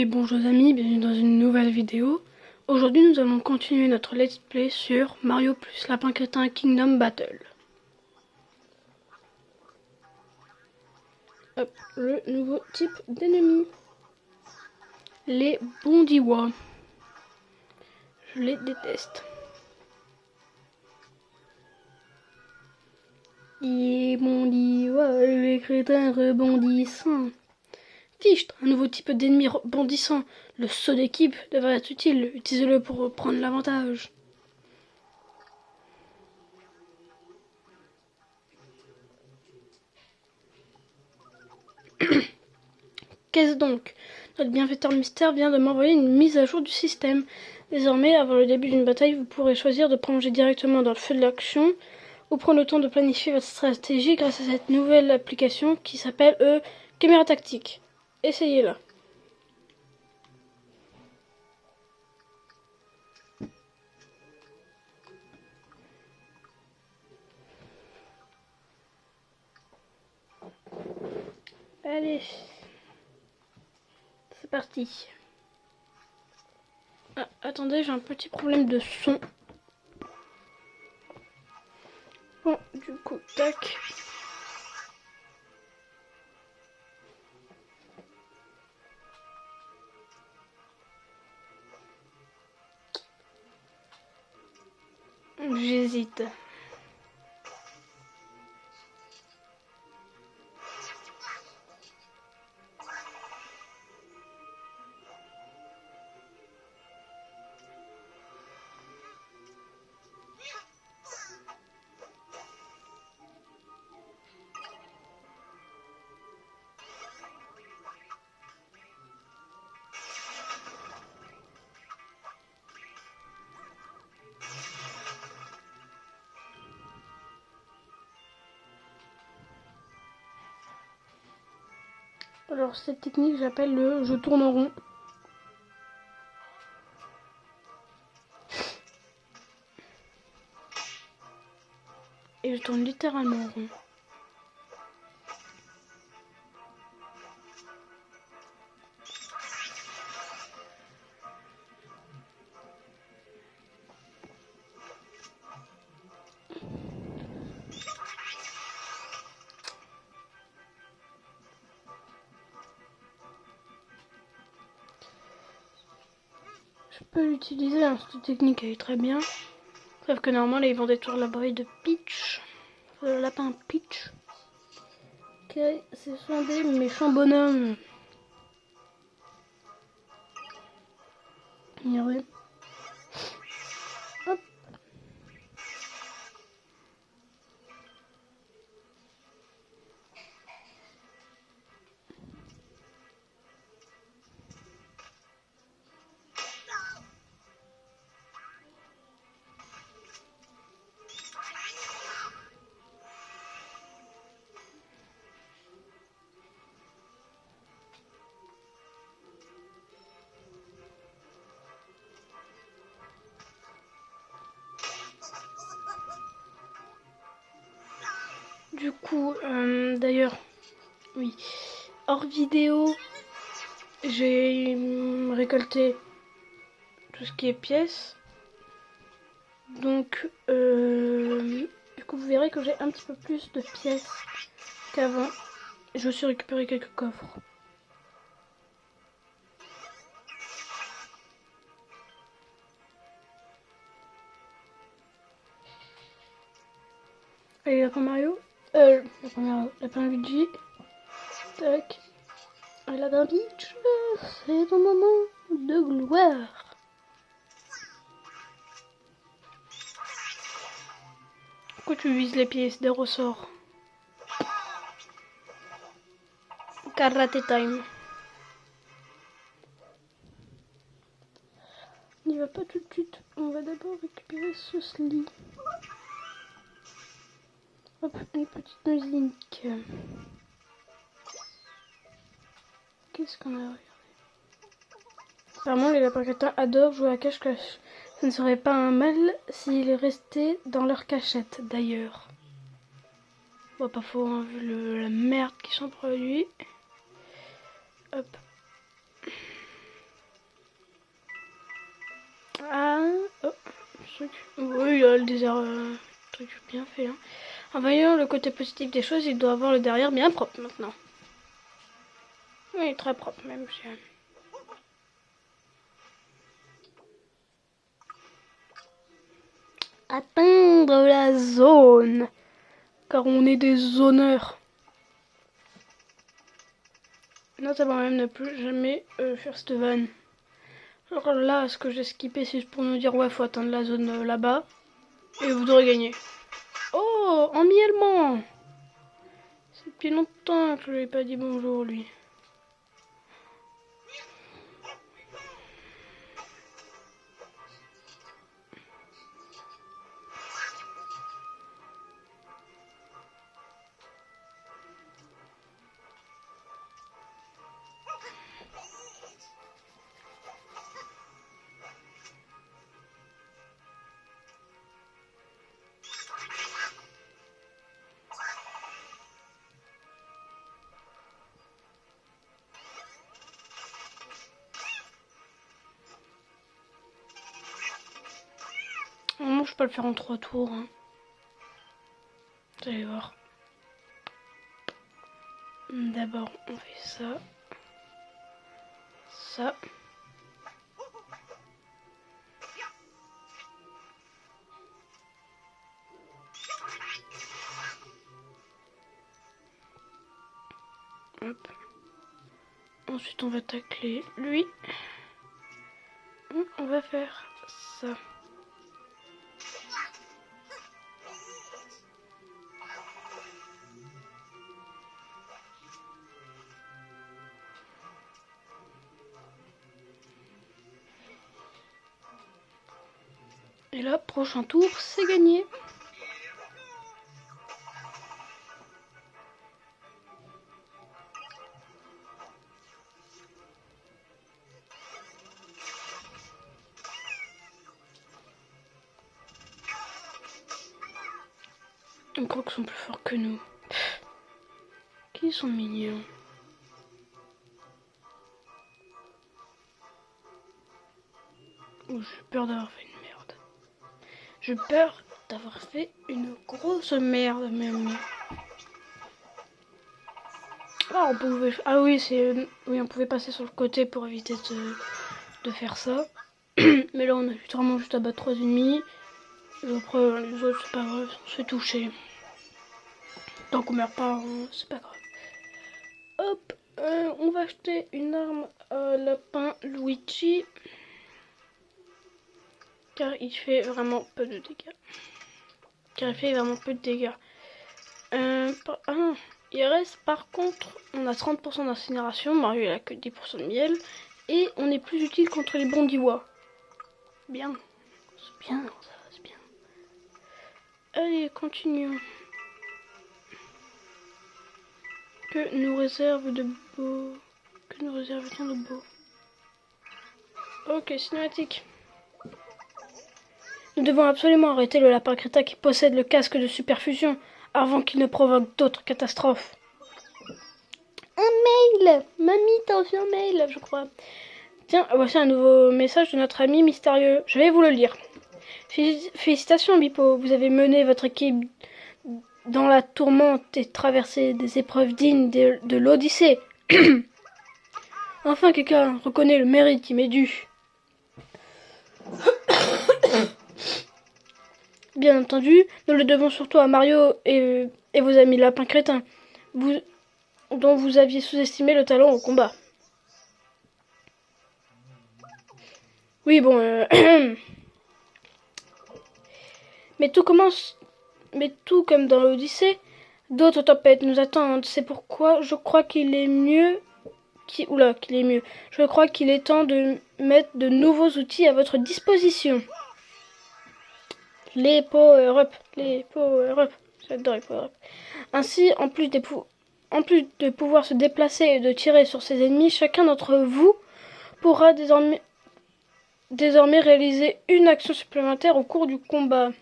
Et bonjour amis, bienvenue dans une nouvelle vidéo. Aujourd'hui nous allons continuer notre let's play sur Mario plus Lapin Crétin Kingdom Battle. Hop, le nouveau type d'ennemi. Les bondiwa. Je les déteste. Les bondiwa, les crétins rebondissants. Fichtre, un nouveau type d'ennemi rebondissant. Le saut d'équipe devrait être utile. Utilisez-le pour prendre l'avantage. Qu'est-ce donc? Notre bienfaiteur mystère vient de m'envoyer une mise à jour du système. Désormais, avant le début d'une bataille, vous pourrez choisir de plonger directement dans le feu de l'action ou prendre le temps de planifier votre stratégie grâce à cette nouvelle application qui s'appelle Caméra Tactique. Essayez-la. Allez, c'est parti. Ah, attendez, j'ai un petit problème de son. Bon, du coup, tac. J'hésite. Alors cette technique j'appelle le je tourne en rond. Et je tourne littéralement en rond. Je peux l'utiliser, hein, cette technique elle est très bien. Sauf que normalement là ils vont détruire la bataille de Peach. Le lapin Peach. Ok, ce sont des méchants bonhommes. Ignorez. Hop. Du coup, d'ailleurs, oui, hors vidéo, j'ai récolté tout ce qui est pièces. Donc, du coup, vous verrez que j'ai un petit peu plus de pièces qu'avant. Je me suis récupéré quelques coffres. Allez, lapin Mario. Lapin Luigi. Tac. Lapin Peach. C'est un moment de gloire. Pourquoi tu vises les pieds? C'est des ressorts. Karate time. On n'y va pas tout de suite. On va d'abord récupérer ce sli. Hop, une petite musique. Qu'est-ce qu'on a regardé? Apparemment, les lapins crétins adorent jouer à cache-cache. Ce ne serait pas un mal s'ils restaient dans leur cachette, d'ailleurs. Bon, pas faux, hein, vu la merde qui s'en produit. Hop. Ah, oh, truc. Oui, il y a le désert, truc bien fait. Hein. En voyant le côté positif des choses, il doit avoir le derrière bien propre maintenant. Oui, très propre même. Atteindre la zone. Car on est des zoneurs. Notamment même ne plus jamais faire cette vanne. Alors là, ce que j'ai skippé, c'est pour nous dire ouais, faut atteindre la zone là-bas. Et vous aurez gagné. Oh, en miellement. C'est depuis longtemps que je lui ai pas dit bonjour, lui. Normalement, je peux le faire en 3 tours. Hein. Vous allez voir. D'abord, on fait ça. Ça. Hop. Ensuite, on va tacler lui. On va faire ça. Et là, prochain tour, c'est gagné. On croit qu'ils sont plus forts que nous. Qui sont mignons. Oh, j'ai peur d'avoir fait une merde. J'ai peur d'avoir fait une grosse merde même. Ah, on pouvait... ah oui, oui, on pouvait passer sur le côté pour éviter de faire ça. Mais là, on a vraiment juste à battre 3 ennemis. Et après, les autres, c'est pas grave, on se fait toucher. Tant qu'on meurt pas, c'est pas grave. Hop, on va acheter une arme à lapin Luigi. Car il fait vraiment peu de dégâts. Ah non, il reste par contre, on a 30% d'incinération, Mario il a que 10% de miel. Et on est plus utile contre les bondiwa. Bien, c'est bien, ça, c'est bien. Allez, continuons. Que nous réserve de beau. Que nous réserve-t-on de beau? Ok, cinématique. Nous devons absolument arrêter le lapin crétin qui possède le casque de superfusion avant qu'il ne provoque d'autres catastrophes. Un mail! Mamie, t'as reçu un mail, je crois. Tiens, voici un nouveau message de notre ami mystérieux. Je vais vous le lire. Félicitations, Bipo. Vous avez mené votre équipe dans la tourmente et traversé des épreuves dignes de l'Odyssée. Enfin, quelqu'un reconnaît le mérite qui m'est dû. Bien entendu, nous le devons surtout à Mario et vos amis lapins crétins, dont vous aviez sous-estimé le talent au combat. Oui, bon... Mais tout comme dans l'Odyssée, d'autres tempêtes nous attendent. C'est pourquoi je crois qu'il est mieux... Je crois qu'il est temps de mettre de nouveaux outils à votre disposition. Les power-up. J'adore les power-up. Ainsi, en plus de pouvoir se déplacer et de tirer sur ses ennemis, chacun d'entre vous pourra désormais réaliser une action supplémentaire au cours du combat.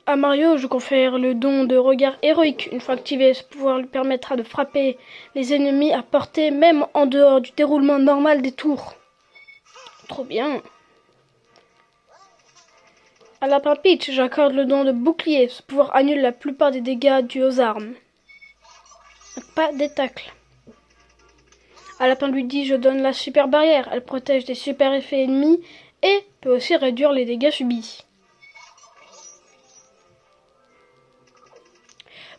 À Mario, je confère le don de regard héroïque. Une fois activé, ce pouvoir lui permettra de frapper les ennemis à portée, même en dehors du déroulement normal des tours. Trop bien. À Lapin Peach, j'accorde le don de bouclier. Ce pouvoir annule la plupart des dégâts dus aux armes. Pas des tacles. À Lapin Luigi, je donne la super barrière. Elle protège des super effets ennemis et peut aussi réduire les dégâts subis.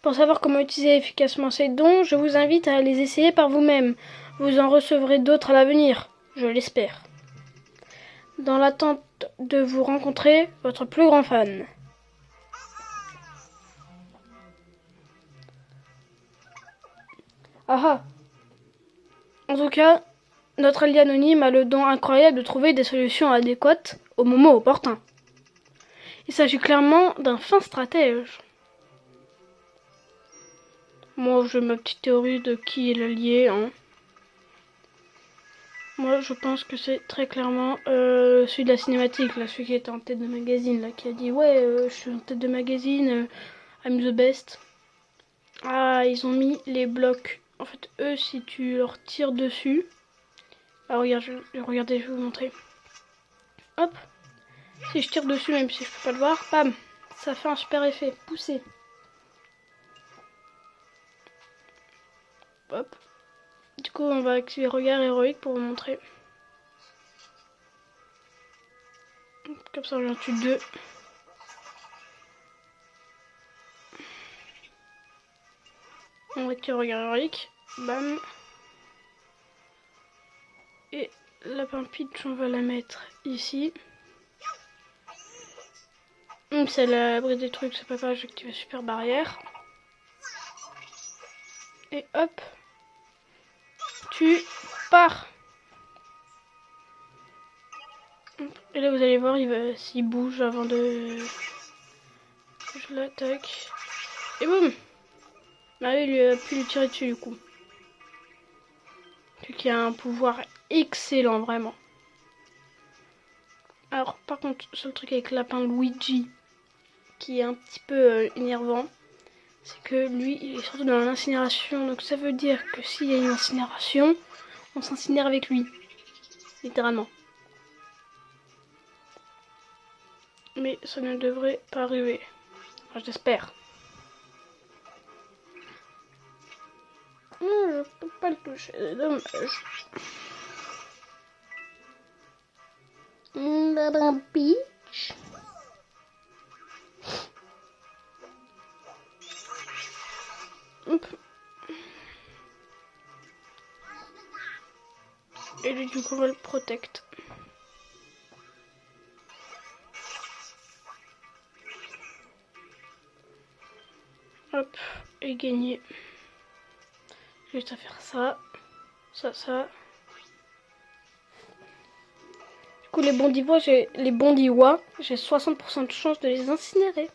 Pour savoir comment utiliser efficacement ces dons, je vous invite à les essayer par vous-même. Vous en recevrez d'autres à l'avenir, je l'espère. Dans l'attente de vous rencontrer, votre plus grand fan. Ah ah. En tout cas, notre allié anonyme a le don incroyable de trouver des solutions adéquates au moment opportun. Il s'agit clairement d'un fin stratège. Moi, j'ai ma petite théorie de qui est l'allié. Moi, je pense que c'est très clairement celui de la cinématique, là, celui qui était en tête de magazine, là, qui a dit ouais, je suis en tête de magazine, I'm the best. Ah, ils ont mis les blocs. En fait, eux, si tu leur tires dessus, ah regarde, regardez, je vais vous montrer. Hop, si je tire dessus, même si je peux pas le voir, bam, ça fait un super effet, poussé. Hop. Du coup, on va activer regard héroïque pour vous montrer. Comme ça, j'en tue 2. On va activer regard héroïque. Bam. Et Lapin Peach, on va la mettre ici. C'est l'abri des trucs, c'est pas grave, j'active la super barrière. Et hop. Tu pars. Et là, vous allez voir, s'il bouge avant de... Je l'attaque. Et boum. Bah oui, il a pu lui tirer dessus du coup. Celui qui a un pouvoir excellent, vraiment. Alors, par contre, seul truc avec Lapin Luigi qui est un petit peu énervant, c'est que lui, il est surtout dans l'incinération. Donc ça veut dire que s'il y a une incinération, on s'incinère avec lui. Littéralement. Mais ça ne devrait pas arriver. Enfin, j'espère. Je peux pas le toucher, c'est dommage. Lapin Peach. Hop. Et lui, du coup, on va le protect. Hop, et gagner. Juste à faire ça. Ça. Du coup, les bondivois, j'ai 60% de chance de les incinérer.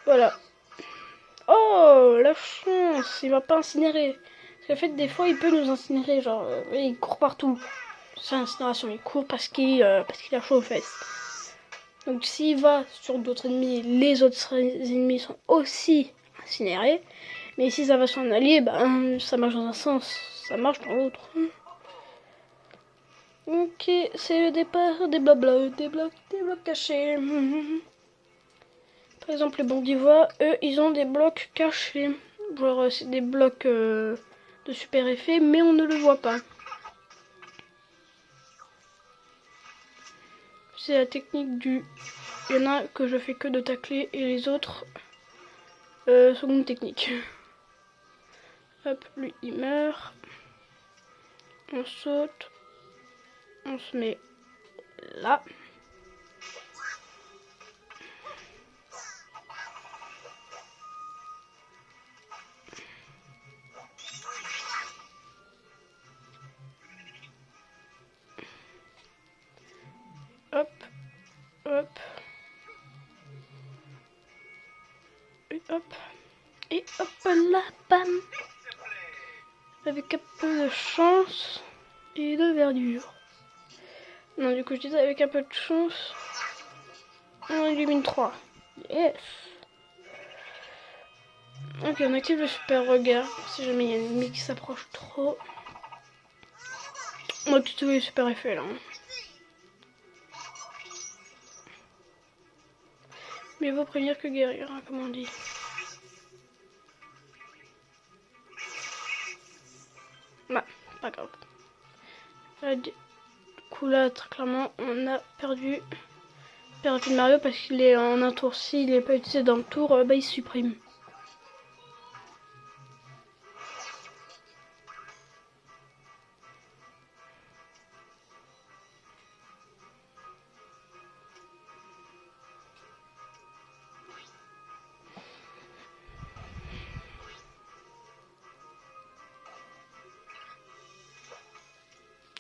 Voilà. Oh, la chance, il va pas incinérer. Parce qu'en fait, des fois, il peut nous incinérer. Genre, il court partout. C'est incinération, il court parce qu'il a chaud aux fesses. Donc, s'il va sur d'autres ennemis, les autres ennemis sont aussi incinérés. Mais si ça va sur un allié, ben, ça marche dans un sens, ça marche dans l'autre. Ok, c'est le départ des blabla, des blocs cachés. Par exemple, les bondivois, eux, ils ont des blocs cachés. Genre, c'est des blocs de super effet, mais on ne le voit pas. C'est la technique du... Il y en a que je fais que de tacler et les autres, seconde technique. Hop, lui, il meurt. On saute. On se met là. Hop, hop. Et hop. Et hop là, bam. Avec un peu de chance et de verdure. Non, du coup, je disais avec un peu de chance. On élimine 3. Yes. Ok, on active le super regard. Si jamais il y a un ennemi qui s'approche trop. On va activer le super effet là. Mais il vaut prévenir que guérir, hein, comme on dit. Bah, pas grave. Du coup là, très clairement, on a perdu Mario parce qu'il est en un tour. S'il n'est pas utilisé dans le tour, bah il se supprime.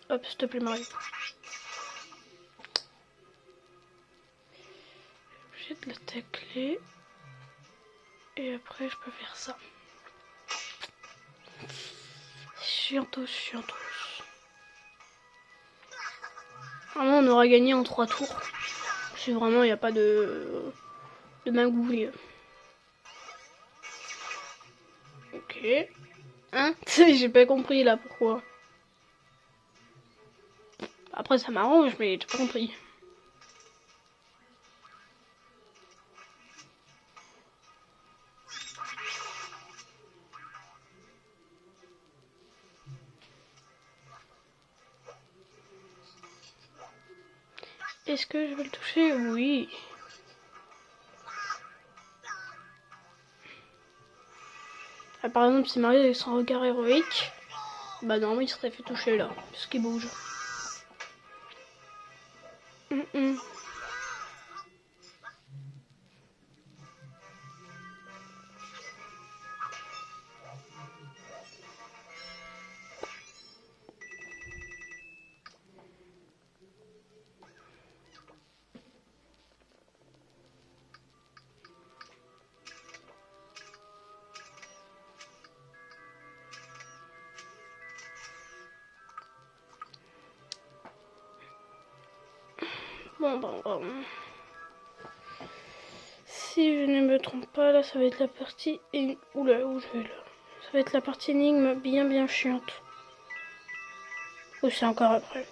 Hop, s'il te plaît Mario. J'ai de la tacler. Et après, je peux faire ça. Chiantos. Vraiment, on aura gagné en 3 tours. Si vraiment il n'y a pas de magouille. Ok. Hein? J'ai pas compris là pourquoi. Après, ça m'arrange, mais j'ai pas compris. Est-ce que je vais le toucher? Oui. Ah, par exemple, si Mario avec son regard héroïque, bah normalement il serait fait toucher là, parce qu'il bouge. Bon. Si je ne me trompe pas, là ça va être la partie... Oula, où je vais là? Ça va être la partie énigme bien chiante. Ou c'est encore après?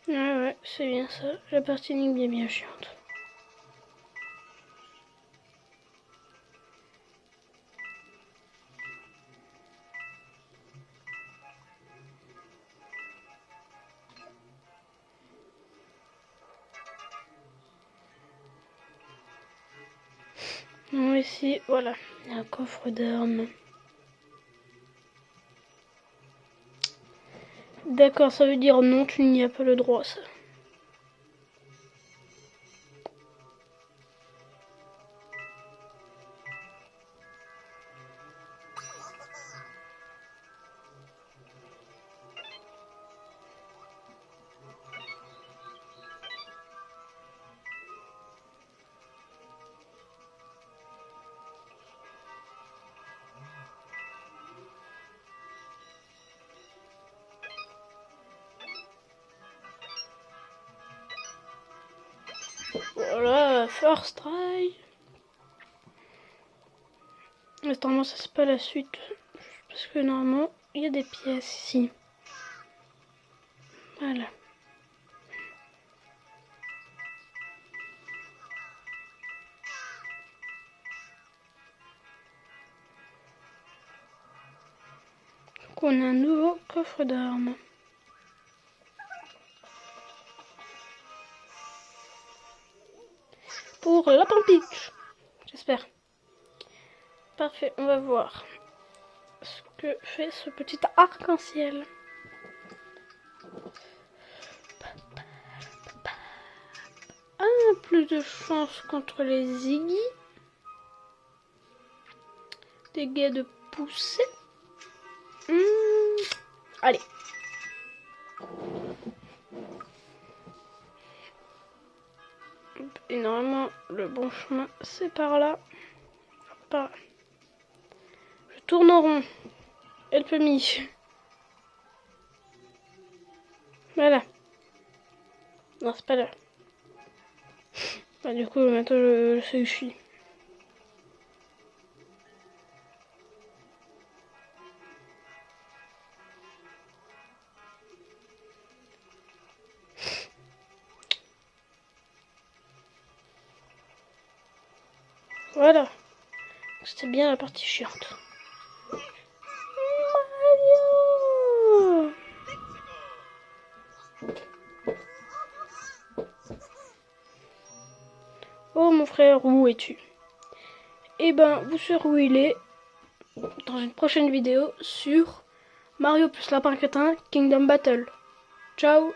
Ouais, c'est bien ça. La partie énigme bien chiante. Non, ici, voilà, il y a un coffre d'armes. D'accord, ça veut dire non, tu n'y as pas le droit, ça. Voilà, first try. Attends, ça c'est pas la suite. Parce que normalement, il y a des pièces ici. Voilà. Donc on a un nouveau coffre d'armes. Pour Lapin Peach. J'espère. Parfait, on va voir ce que fait ce petit arc-en-ciel. Plus de chance contre les Ziggy. Dégâts de poussée. Allez. Et normalement, le bon chemin, c'est par là. Par là. Je tourne en rond. Help me. Voilà. Non, c'est pas là. Bah, du coup, maintenant, je sais où je suis. Voilà. C'était bien la partie chiante. Mario! Oh mon frère, où es-tu? Eh ben, vous saurez où il est dans une prochaine vidéo sur Mario plus Lapin Crétin Kingdom Battle. Ciao!